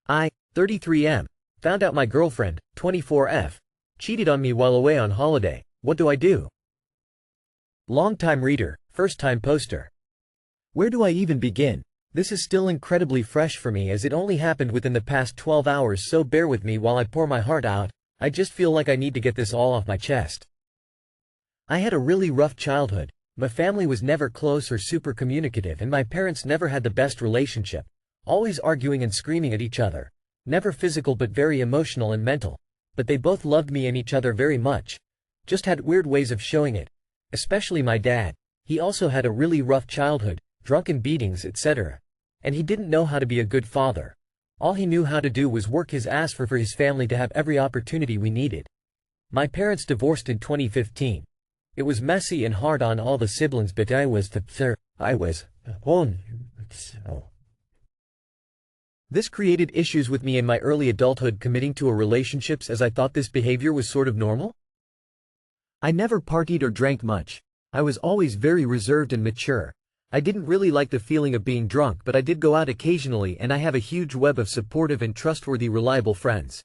I, 33M, found out my girlfriend, 24F, cheated on me while away on holiday. What do I do? Long-time reader, first-time poster. Where do I even begin? This is still incredibly fresh for me as it only happened within the past 12 hours, so bear with me while I pour my heart out. I just feel like I need to get this all off my chest. I had a really rough childhood. My family was never close or super communicative, and my parents never had the best relationship. Always arguing and screaming at each other. Never physical but very emotional and mental. But they both loved me and each other very much. Just had weird ways of showing it. Especially my dad. He also had a really rough childhood, drunken beatings, etc. And he didn't know how to be a good father. All he knew how to do was work his ass for his family to have every opportunity we needed. My parents divorced in 2015. It was messy and hard on all the siblings, but I was. This created issues with me in my early adulthood committing to a relationships, as I thought this behavior was sort of normal. I never partied or drank much. I was always very reserved and mature. I didn't really like the feeling of being drunk, but I did go out occasionally, and I have a huge web of supportive and trustworthy reliable friends.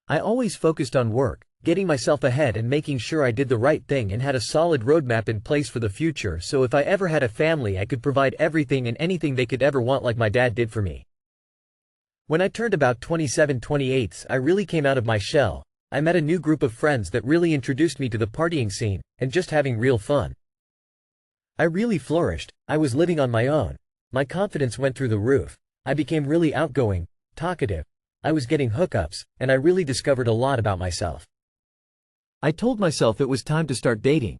I always focused on work, getting myself ahead and making sure I did the right thing and had a solid roadmap in place for the future, so if I ever had a family I could provide everything and anything they could ever want like my dad did for me. When I turned about 27-28, I really came out of my shell. I met a new group of friends that really introduced me to the partying scene, and just having real fun. I really flourished. I was living on my own. My confidence went through the roof. I became really outgoing, talkative. I was getting hookups, and I really discovered a lot about myself. I told myself it was time to start dating.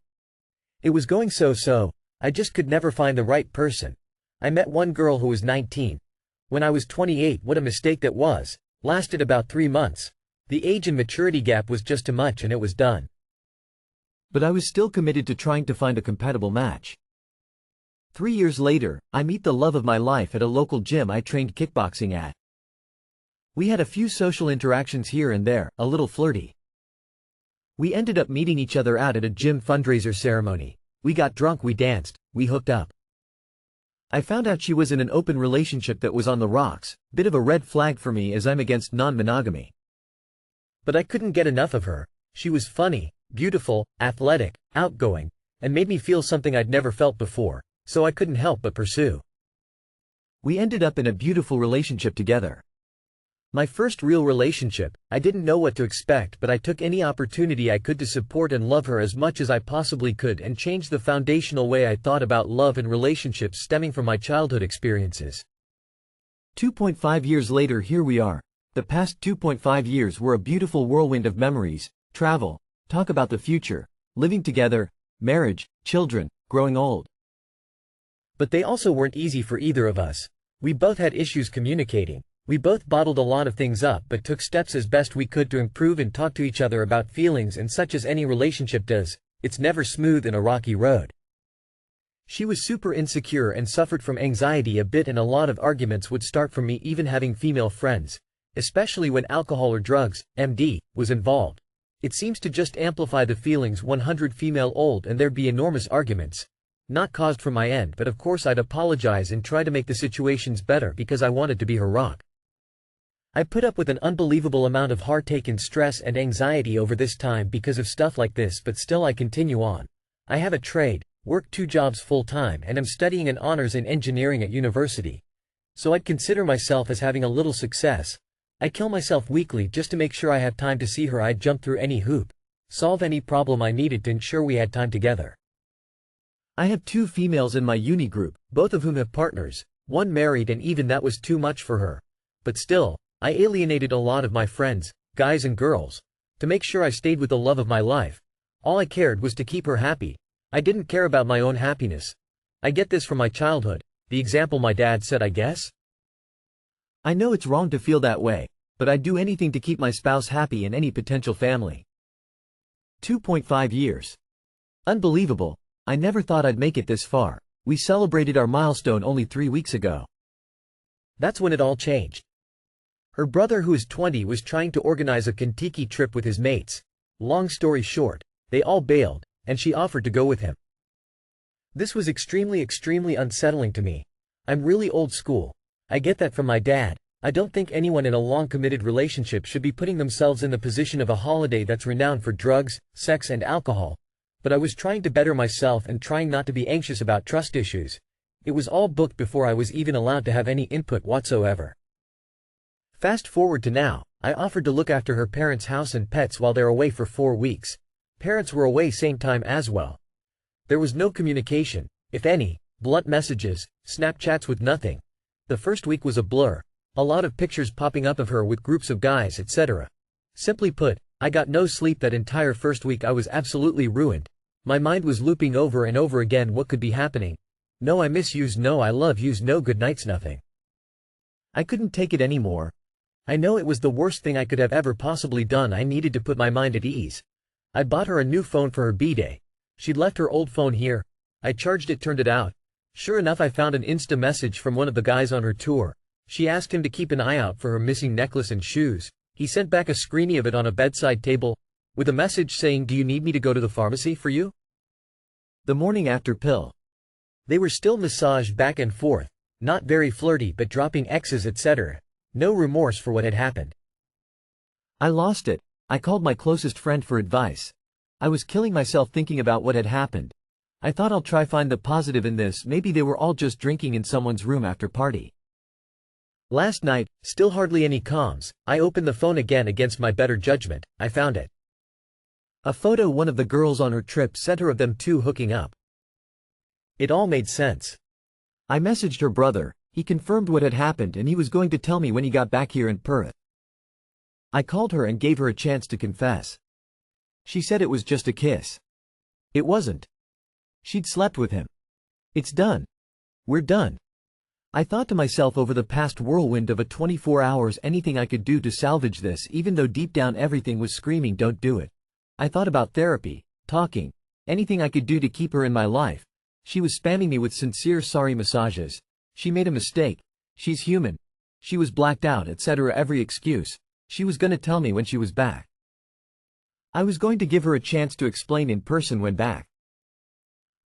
It was going so-so. I just could never find the right person. I met one girl who was 19. When I was 28, what a mistake that was. Lasted about 3 months. The age and maturity gap was just too much and it was done. But I was still committed to trying to find a compatible match. 3 years later, I meet the love of my life at a local gym I trained kickboxing at. We had a few social interactions here and there, a little flirty. We ended up meeting each other out at a gym fundraiser ceremony. We got drunk, we danced, we hooked up. I found out she was in an open relationship that was on the rocks, bit of a red flag for me as I'm against non-monogamy. But I couldn't get enough of her. She was funny, beautiful, athletic, outgoing, and made me feel something I'd never felt before, so I couldn't help but pursue. We ended up in a beautiful relationship together. My first real relationship, I didn't know what to expect, but I took any opportunity I could to support and love her as much as I possibly could and change the foundational way I thought about love and relationships stemming from my childhood experiences. 2.5 years later, here we are. The past 2.5 years were a beautiful whirlwind of memories, travel, talk about the future, living together, marriage, children, growing old. But they also weren't easy for either of us. We both had issues communicating. We both bottled a lot of things up but took steps as best we could to improve and talk to each other about feelings, and such as any relationship does, it's never smooth and a rocky road. She was super insecure and suffered from anxiety a bit, and a lot of arguments would start from me even having female friends, especially when alcohol or drugs, MD, was involved. It seems to just amplify the feelings. 100 female old, and there'd be enormous arguments. Not caused from my end, but of course I'd apologize and try to make the situations better because I wanted to be her rock. I put up with an unbelievable amount of heartache and stress and anxiety over this time because of stuff like this, but still I continue on. I have a trade, work 2 jobs full-time, and am studying an honors in engineering at university. So I'd consider myself as having a little success. I kill myself weekly just to make sure I have time to see her. I'd jump through any hoop, solve any problem I needed to ensure we had time together. I have 2 females in my uni group, both of whom have partners, one married, and even that was too much for her. But still, I alienated a lot of my friends, guys and girls, to make sure I stayed with the love of my life. All I cared was to keep her happy. I didn't care about my own happiness. I get this from my childhood, the example my dad set, I guess. I know it's wrong to feel that way, but I'd do anything to keep my spouse happy and any potential family. 2.5 years. Unbelievable. I never thought I'd make it this far. We celebrated our milestone only 3 weeks ago. That's when it all changed. Her brother, who is 20, was trying to organize a Kentucky trip with his mates. Long story short, they all bailed, and she offered to go with him. This was extremely unsettling to me. I'm really old school. I get that from my dad. I don't think anyone in a long committed relationship should be putting themselves in the position of a holiday that's renowned for drugs, sex and alcohol, but I was trying to better myself and trying not to be anxious about trust issues. It was all booked before I was even allowed to have any input whatsoever. Fast forward to now, I offered to look after her parents' house and pets while they're away for 4 weeks. Parents were away same time as well. There was no communication, if any, blunt messages, Snapchats with nothing. The first week was a blur. A lot of pictures popping up of her with groups of guys, etc. Simply put, I got no sleep that entire first week. I was absolutely ruined. My mind was looping over and over again what could be happening. No I miss yous, no I love yous, no good nights, nothing. I couldn't take it anymore. I know it was the worst thing I could have ever possibly done. I needed to put my mind at ease. I bought her a new phone for her b-day. She'd left her old phone here. I charged it, turned it out. Sure enough, I found an Insta message from one of the guys on her tour. She asked him to keep an eye out for her missing necklace and shoes. He sent back a screenie of it on a bedside table, with a message saying, "Do you need me to go to the pharmacy for you?" The morning after pill. They were still massaged back and forth, not very flirty but dropping X's, etc. No remorse for what had happened. I lost it. I called my closest friend for advice. I was killing myself thinking about what had happened. I thought I'll try find the positive in this. Maybe they were all just drinking in someone's room after party. Last night, still hardly any comms. I opened the phone again against my better judgment. I found it. A photo one of the girls on her trip sent her of them two hooking up. It all made sense. I messaged her brother. He confirmed what had happened and he was going to tell me when he got back here in Perth. I called her and gave her a chance to confess. She said it was just a kiss. It wasn't. She'd slept with him. It's done. We're done. I thought to myself over the past whirlwind of a 24 hours, anything I could do to salvage this, even though deep down everything was screaming don't do it. I thought about therapy, talking, anything I could do to keep her in my life. She was spamming me with sincere sorry massages. She made a mistake. She's human. She was blacked out, etc. Every excuse. She was gonna tell me when she was back. I was going to give her a chance to explain in person when back.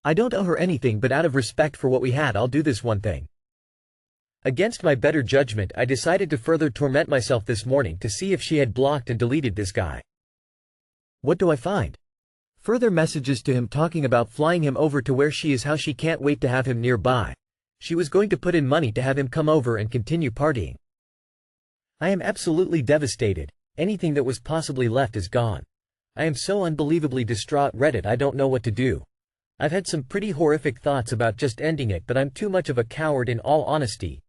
I don't owe her anything, but out of respect for what we had, I'll do this one thing. Against my better judgment, I decided to further torment myself this morning to see if she had blocked and deleted this guy. What do I find? Further messages to him talking about flying him over to where she is, how she can't wait to have him nearby. She was going to put in money to have him come over and continue partying. I am absolutely devastated. Anything that was possibly left is gone. I am so unbelievably distraught. Reddit, I don't know what to do. I've had some pretty horrific thoughts about just ending it, but I'm too much of a coward in all honesty.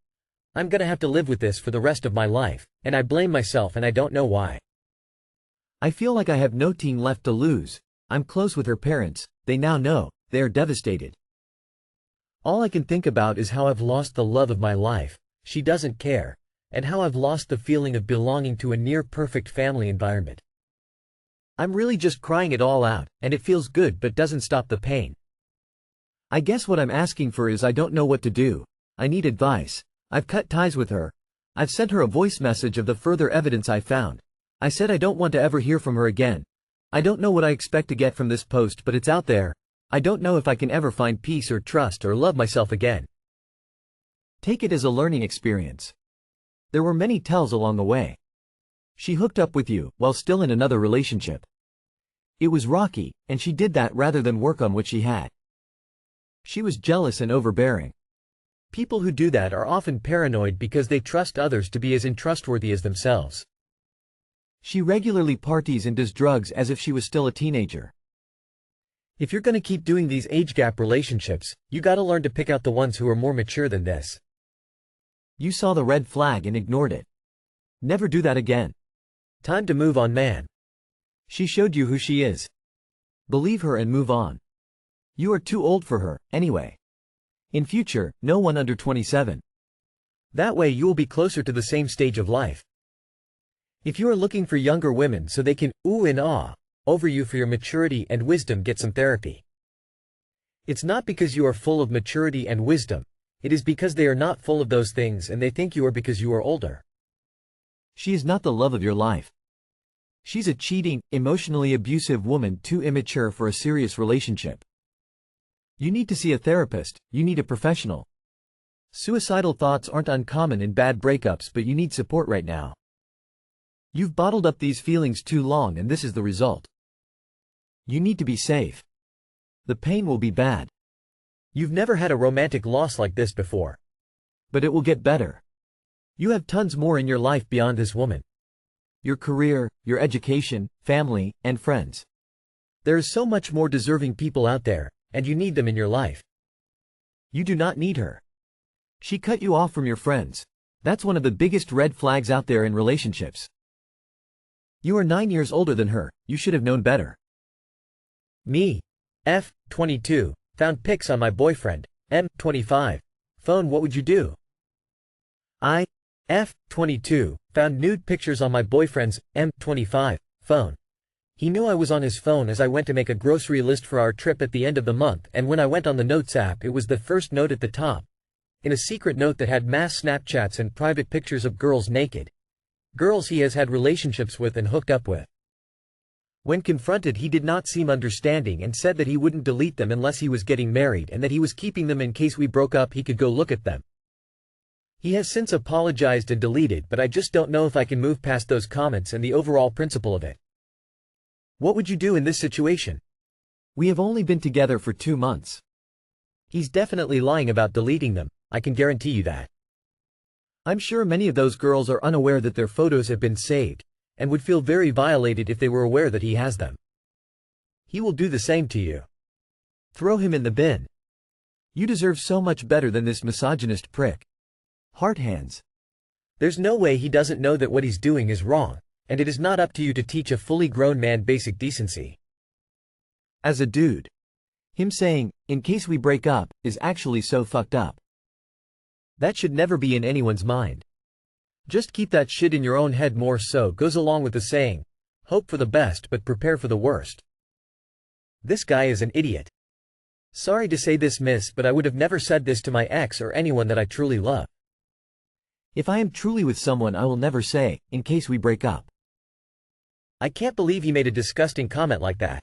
I'm gonna have to live with this for the rest of my life, and I blame myself and I don't know why. I feel like I have no team left to lose. I'm close with her parents, they now know, they are devastated. All I can think about is how I've lost the love of my life, she doesn't care, and how I've lost the feeling of belonging to a near-perfect family environment. I'm really just crying it all out, and it feels good but doesn't stop the pain. I guess what I'm asking for is I don't know what to do. I need advice. I've cut ties with her. I've sent her a voice message of the further evidence I found. I said I don't want to ever hear from her again. I don't know what I expect to get from this post, but it's out there. I don't know if I can ever find peace or trust or love myself again. Take it as a learning experience. There were many tells along the way. She hooked up with you while still in another relationship. It was rocky, and she did that rather than work on what she had. She was jealous and overbearing. People who do that are often paranoid because they trust others to be as untrustworthy as themselves. She regularly parties and does drugs as if she was still a teenager. If you're gonna keep doing these age gap relationships, you gotta learn to pick out the ones who are more mature than this. You saw the red flag and ignored it. Never do that again. Time to move on, man. She showed you who she is. Believe her and move on. You are too old for her, anyway. In future, no one under 27. That way you will be closer to the same stage of life. If you are looking for younger women so they can ooh and ah over you for your maturity and wisdom, get some therapy. It's not because you are full of maturity and wisdom, it is because they are not full of those things and they think you are because you are older. She is not the love of your life. She's a cheating, emotionally abusive woman too immature for a serious relationship. You need to see a therapist, you need a professional. Suicidal thoughts aren't uncommon in bad breakups, but you need support right now. You've bottled up these feelings too long and this is the result. You need to be safe. The pain will be bad. You've never had a romantic loss like this before. But it will get better. You have tons more in your life beyond this woman. Your career, your education, family, and friends. There is so much more deserving people out there, and you need them in your life. You do not need her. She cut you off from your friends. That's one of the biggest red flags out there in relationships. You are 9 years older than her, you should have known better. Me, F, 22, found pics on my boyfriend, M, 25. Phone. What would you do? I, F, 22, found nude pictures on my boyfriend's, M, 25, phone. He knew I was on his phone as I went to make a grocery list for our trip at the end of the month, and when I went on the Notes app it was the first note at the top. In a secret note that had mass Snapchats and private pictures of girls naked. Girls he has had relationships with and hooked up with. When confronted, he did not seem understanding and said that he wouldn't delete them unless he was getting married and that he was keeping them in case we broke up he could go look at them. He has since apologized and deleted, but I just don't know if I can move past those comments and the overall principle of it. What would you do in this situation? We have only been together for 2 months. He's definitely lying about deleting them, I can guarantee you that. I'm sure many of those girls are unaware that their photos have been saved, and would feel very violated if they were aware that he has them. He will do the same to you. Throw him in the bin. You deserve so much better than this misogynist prick. Heart hands. There's no way he doesn't know that what he's doing is wrong, and it is not up to you to teach a fully grown man basic decency. As a dude, him saying, "in case we break up," is actually so fucked up. That should never be in anyone's mind. Just keep that shit in your own head. More so goes along with the saying, hope for the best but prepare for the worst. This guy is an idiot. Sorry to say this, miss, but I would have never said this to my ex or anyone that I truly love. If I am truly with someone, I will never say, "in case we break up." I can't believe he made a disgusting comment like that.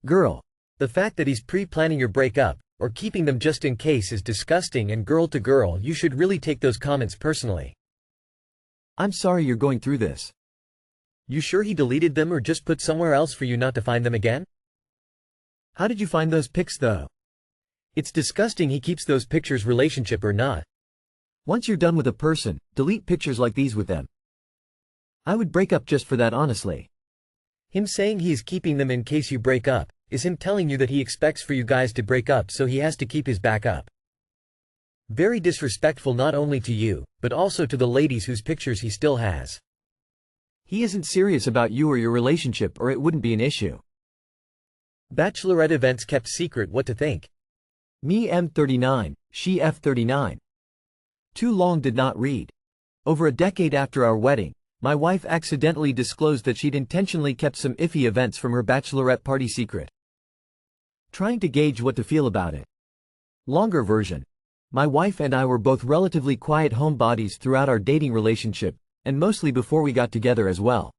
Girl, the fact that he's pre-planning your breakup, or keeping them just in case, is disgusting, and girl to girl, you should really take those comments personally. I'm sorry you're going through this. You sure he deleted them or just put somewhere else for you not to find them again? How did you find those pics though? It's disgusting he keeps those pictures, relationship or not. Once you're done with a person, delete pictures like these with them. I would break up just for that, honestly. Him saying he is keeping them in case you break up, is him telling you that he expects for you guys to break up so he has to keep his back up. Very disrespectful, not only to you, but also to the ladies whose pictures he still has. He isn't serious about you or your relationship, or it wouldn't be an issue. Bachelorette events kept secret. What to think? Me, M39, she, F39. Too long did not read. Over a decade after our wedding, my wife accidentally disclosed that she'd intentionally kept some iffy events from her bachelorette party secret. Trying to gauge what to feel about it. Longer version. My wife and I were both relatively quiet homebodies throughout our dating relationship, and mostly before we got together as well.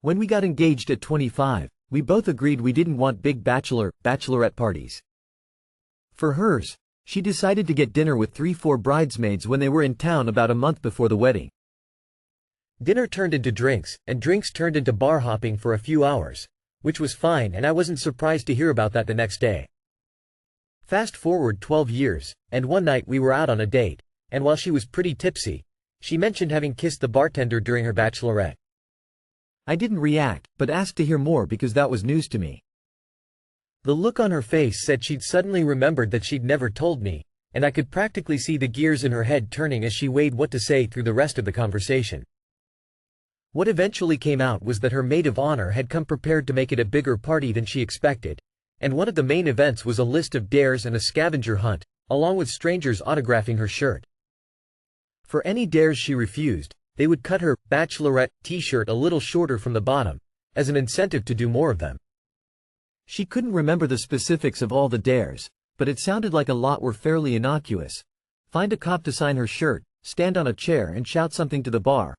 When we got engaged at 25, we both agreed we didn't want big bachelorette parties. For hers, she decided to get dinner with 3-4 bridesmaids when they were in town about a month before the wedding. Dinner turned into drinks, and drinks turned into bar hopping for a few hours, which was fine, and I wasn't surprised to hear about that the next day. Fast forward 12 years, and one night we were out on a date, and while she was pretty tipsy, she mentioned having kissed the bartender during her bachelorette. I didn't react, but asked to hear more because that was news to me. The look on her face said she'd suddenly remembered that she'd never told me, and I could practically see the gears in her head turning as she weighed what to say through the rest of the conversation. What eventually came out was that her maid of honor had come prepared to make it a bigger party than she expected, and one of the main events was a list of dares and a scavenger hunt, along with strangers autographing her shirt. For any dares she refused, they would cut her bachelorette t-shirt a little shorter from the bottom, as an incentive to do more of them. She couldn't remember the specifics of all the dares, but it sounded like a lot were fairly innocuous. Find a cop to sign her shirt, stand on a chair and shout something to the bar,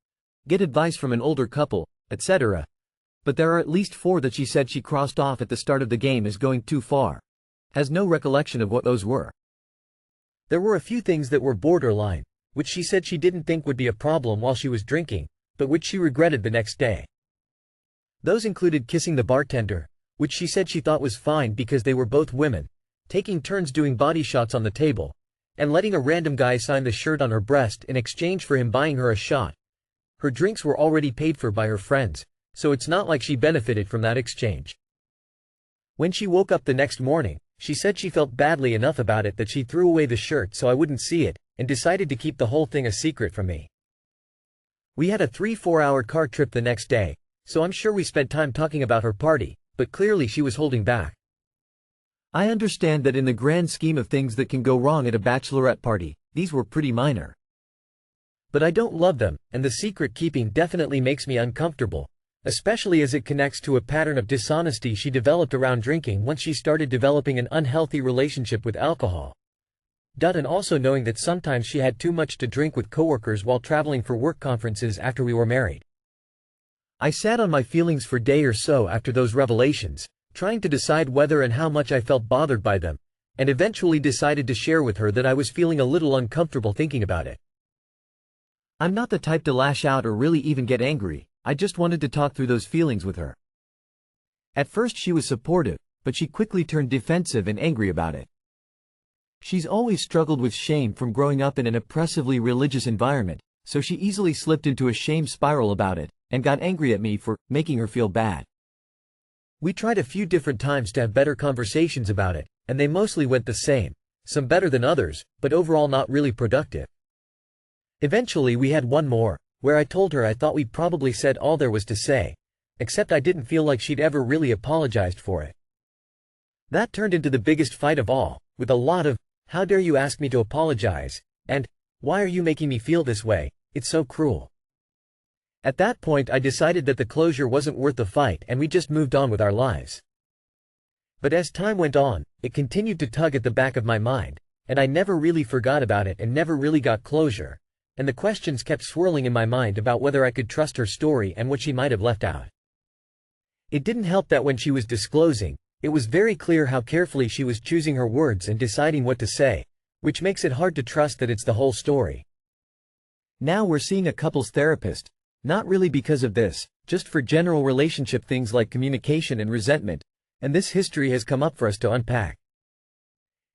get advice from an older couple, etc. But there are at least 4 that she said she crossed off at the start of the game as going too far. Has no recollection of what those were. There were a few things that were borderline, which she said she didn't think would be a problem while she was drinking, but which she regretted the next day. Those included kissing the bartender, which she said she thought was fine because they were both women, taking turns doing body shots on the table, and letting a random guy sign the shirt on her breast in exchange for him buying her a shot. Her drinks were already paid for by her friends, so it's not like she benefited from that exchange. When she woke up the next morning, she said she felt badly enough about it that she threw away the shirt so I wouldn't see it, and decided to keep the whole thing a secret from me. We had a 3-4 hour car trip the next day, so I'm sure we spent time talking about her party, but clearly she was holding back. I understand that in the grand scheme of things that can go wrong at a bachelorette party, these were pretty minor. But I don't love them, and the secret keeping definitely makes me uncomfortable, especially as it connects to a pattern of dishonesty she developed around drinking once she started developing an unhealthy relationship with alcohol. And also knowing that sometimes she had too much to drink with coworkers while traveling for work conferences after we were married. I sat on my feelings for a day or so after those revelations, trying to decide whether and how much I felt bothered by them, and eventually decided to share with her that I was feeling a little uncomfortable thinking about it. I'm not the type to lash out or really even get angry, I just wanted to talk through those feelings with her. At first she was supportive, but she quickly turned defensive and angry about it. She's always struggled with shame from growing up in an oppressively religious environment, so she easily slipped into a shame spiral about it, and got angry at me for making her feel bad. We tried a few different times to have better conversations about it, and they mostly went the same, some better than others, but overall not really productive. Eventually we had one more, where I told her I thought we probably said all there was to say, except I didn't feel like she'd ever really apologized for it. That turned into the biggest fight of all, with a lot of, "How dare you ask me to apologize?" and "Why are you making me feel this way? It's so cruel." At that point I decided that the closure wasn't worth the fight and we just moved on with our lives. But as time went on, it continued to tug at the back of my mind, and I never really forgot about it and never really got closure, and the questions kept swirling in my mind about whether I could trust her story and what she might have left out. It didn't help that when she was disclosing, it was very clear how carefully she was choosing her words and deciding what to say, which makes it hard to trust that it's the whole story. Now we're seeing a couples therapist, not really because of this, just for general relationship things like communication and resentment, and this history has come up for us to unpack.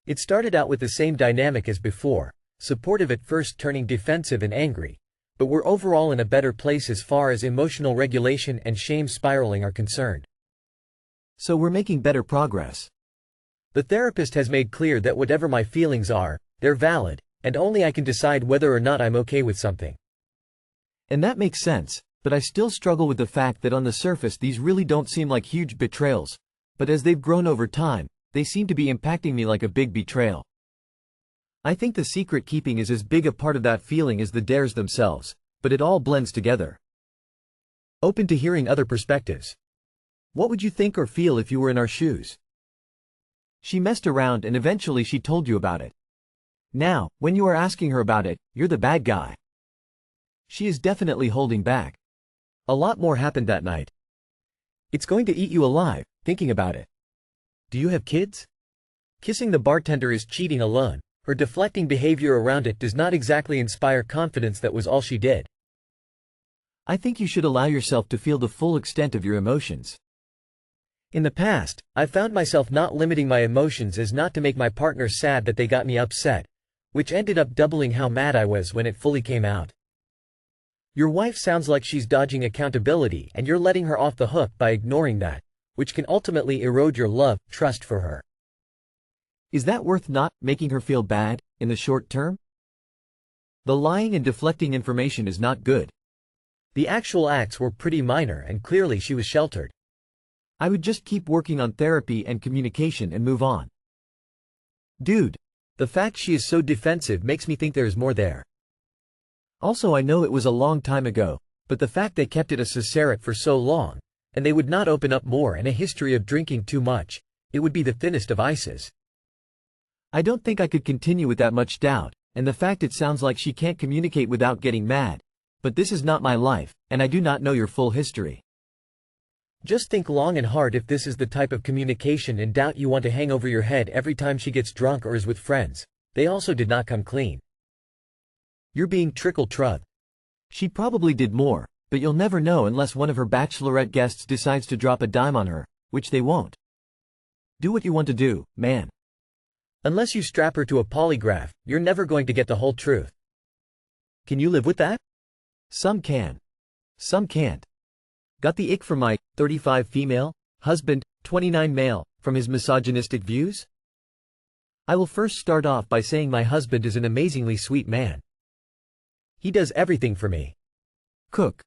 It started out with the same dynamic as before, supportive at first turning defensive and angry, but we're overall in a better place as far as emotional regulation and shame spiraling are concerned. So we're making better progress. The therapist has made clear that whatever my feelings are, they're valid, and only I can decide whether or not I'm okay with something. And that makes sense, but I still struggle with the fact that on the surface these really don't seem like huge betrayals, but as they've grown over time, they seem to be impacting me like a big betrayal. I think the secret keeping is as big a part of that feeling as the dares themselves, but it all blends together. Open to hearing other perspectives. What would you think or feel if you were in our shoes? She messed around and eventually she told you about it. Now, when you are asking her about it, you're the bad guy. She is definitely holding back. A lot more happened that night. It's going to eat you alive, thinking about it. Do you have kids? Kissing the bartender is cheating alone. Her deflecting behavior around it does not exactly inspire confidence that was all she did. I think you should allow yourself to feel the full extent of your emotions. In the past, I've found myself not limiting my emotions as not to make my partner sad that they got me upset, which ended up doubling how mad I was when it fully came out. Your wife sounds like she's dodging accountability and you're letting her off the hook by ignoring that, which can ultimately erode your trust for her. Is that worth not making her feel bad in the short term? The lying and deflecting information is not good. The actual acts were pretty minor and clearly she was sheltered. I would just keep working on therapy and communication and move on. Dude, the fact she is so defensive makes me think there's more there. Also, I know it was a long time ago, but the fact they kept it a secret for so long, and they would not open up more, and a history of drinking too much, it would be the thinnest of ices. I don't think I could continue with that much doubt, and the fact it sounds like she can't communicate without getting mad, but this is not my life, and I do not know your full history. Just think long and hard if this is the type of communication and doubt you want to hang over your head every time she gets drunk or is with friends. They also did not come clean. You're being trickle-truth. She probably did more, but you'll never know unless one of her bachelorette guests decides to drop a dime on her, which they won't. Do what you want to do, man. Unless you strap her to a polygraph, you're never going to get the whole truth. Can you live with that? Some can. Some can't. Got the ick from my 35 female husband, 29 male, from his misogynistic views? I will first start off by saying my husband is an amazingly sweet man. He does everything for me. Cook.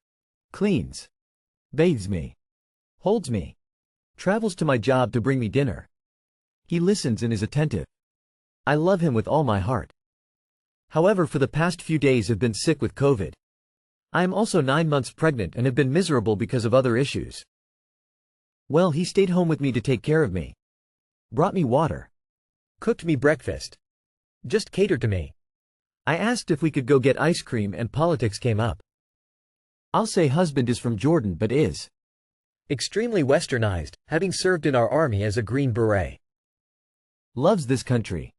Cleans. Bathes me. Holds me. Travels to my job to bring me dinner. He listens and is attentive. I love him with all my heart. However, for the past few days I've been sick with COVID. I am also 9 months pregnant and have been miserable because of other issues. Well, he stayed home with me to take care of me. Brought me water. Cooked me breakfast. Just catered to me. I asked if we could go get ice cream and politics came up. I'll say husband is from Jordan but is extremely westernized, having served in our army as a Green Beret. Loves this country.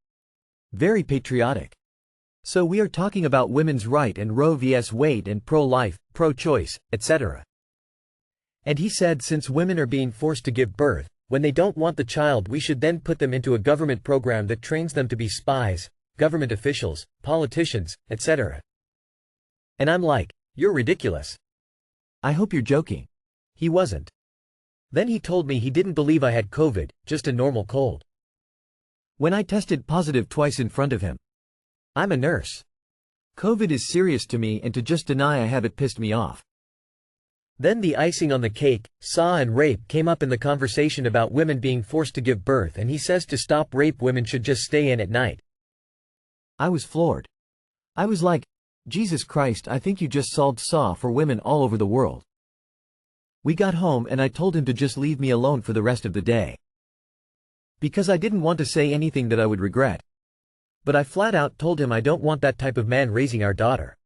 Very patriotic. So we are talking about women's right and Roe vs. Wade and pro-life, pro-choice, etc. And he said since women are being forced to give birth, when they don't want the child we should then put them into a government program that trains them to be spies, government officials, politicians, etc. And I'm like, you're ridiculous. I hope you're joking. He wasn't. Then he told me he didn't believe I had COVID, just a normal cold. When I tested positive twice in front of him. I'm a nurse. COVID is serious to me and to just deny I have it pissed me off. Then the icing on the cake, SAW and rape came up in the conversation about women being forced to give birth and he says to stop rape women should just stay in at night. I was floored. I was like, Jesus Christ, I think you just solved SAW for women all over the world. We got home and I told him to just leave me alone for the rest of the day. Because I didn't want to say anything that I would regret. But I flat out told him I don't want that type of man raising our daughter.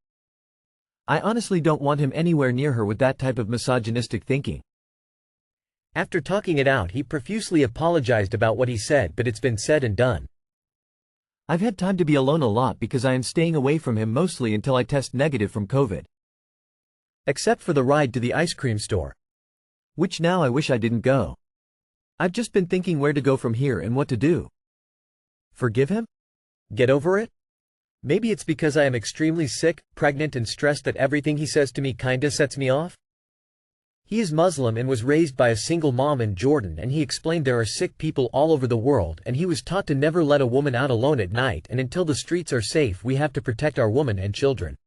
I honestly don't want him anywhere near her with that type of misogynistic thinking. After talking it out, he profusely apologized about what he said, but it's been said and done. I've had time to be alone a lot because I am staying away from him mostly until I test negative from COVID. Except for the ride to the ice cream store. Which now I wish I didn't go. I've just been thinking where to go from here and what to do. Forgive him? Get over it? Maybe it's because I am extremely sick, pregnant and stressed that everything he says to me kinda sets me off? He is Muslim and was raised by a single mom in Jordan and he explained there are sick people all over the world and he was taught to never let a woman out alone at night and until the streets are safe we have to protect our women and children.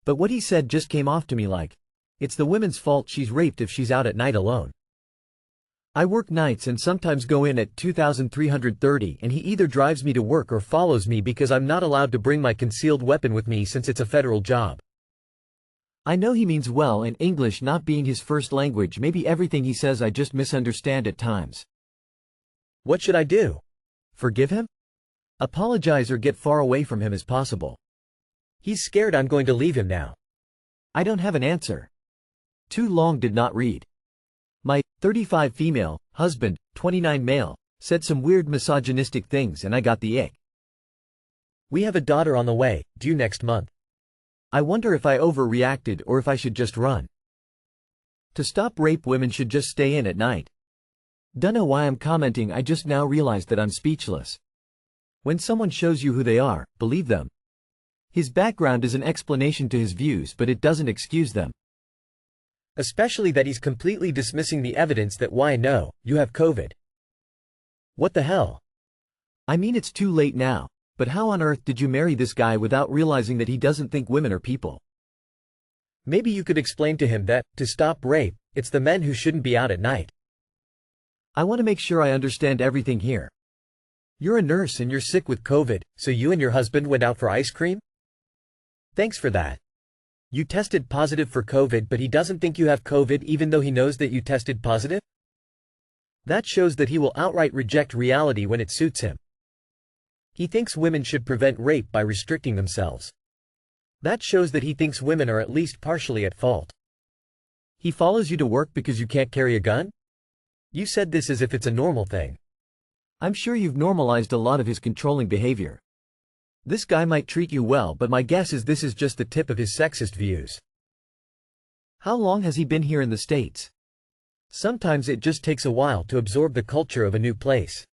But what he said just came off to me like, it's the women's fault she's raped if she's out at night alone. I work nights and sometimes go in at 2,330 and he either drives me to work or follows me because I'm not allowed to bring my concealed weapon with me since it's a federal job. I know he means well and English not being his first language maybe everything he says I just misunderstand at times. What should I do? Forgive him? Apologize or get far away from him as possible? He's scared I'm going to leave him now. I don't have an answer. Too long did not read. My 35 female husband, 29 male, said some weird misogynistic things and I got the ick. We have a daughter on the way, due next month. I wonder if I overreacted or if I should just run. To stop rape women should just stay in at night. Dunno why I'm commenting, I just now realized that I'm speechless. When someone shows you who they are, believe them. His background is an explanation to his views but it doesn't excuse them. Especially that he's completely dismissing the evidence that why no, you have COVID. What the hell? I mean it's too late now, but how on earth did you marry this guy without realizing that he doesn't think women are people? Maybe you could explain to him that, to stop rape, it's the men who shouldn't be out at night. I want to make sure I understand everything here. You're a nurse and you're sick with COVID, so you and your husband went out for ice cream? Thanks for that. You tested positive for COVID but he doesn't think you have COVID even though he knows that you tested positive? That shows that he will outright reject reality when it suits him. He thinks women should prevent rape by restricting themselves. That shows that he thinks women are at least partially at fault. He follows you to work because you can't carry a gun? You said this as if it's a normal thing. I'm sure you've normalized a lot of his controlling behavior. This guy might treat you well, but my guess is this is just the tip of his sexist views. How long has he been here in the States? Sometimes it just takes a while to absorb the culture of a new place.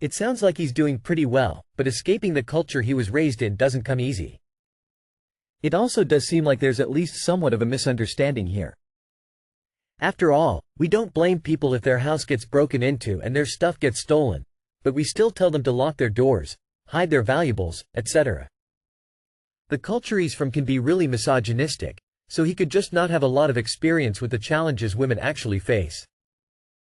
It sounds like he's doing pretty well, but escaping the culture he was raised in doesn't come easy. It also does seem like there's at least somewhat of a misunderstanding here. After all, we don't blame people if their house gets broken into and their stuff gets stolen, but we still tell them to lock their doors, hide their valuables, etc. The culture he's from can be really misogynistic, so he could just not have a lot of experience with the challenges women actually face.